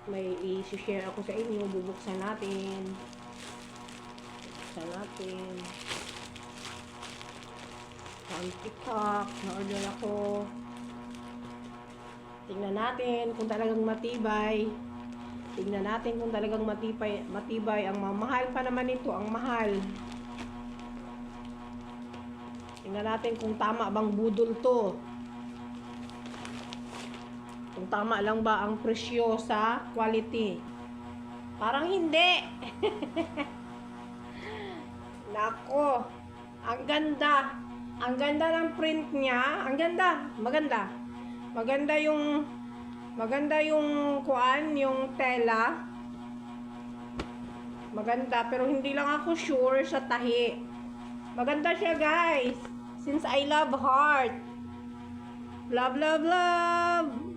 may i-share ako sa inyo. Bubuksan natin. Bubuksan natin. From TikTok, na-order ako. Tingnan natin kung talagang matibay. Tingnan natin kung talagang matibay. Ang mamahal pa naman ito, ang mahal. Tingnan natin kung tama bang budol to. Kung tama lang ba ang presyo sa quality. Parang hindi. Nako. Ang ganda. Ang ganda ng print niya. Ang ganda. Maganda. Maganda yung kuan, yung tela. Maganda, pero hindi lang ako sure sa tahi. Maganda siya, guys. Since I love heart. Love, love, love.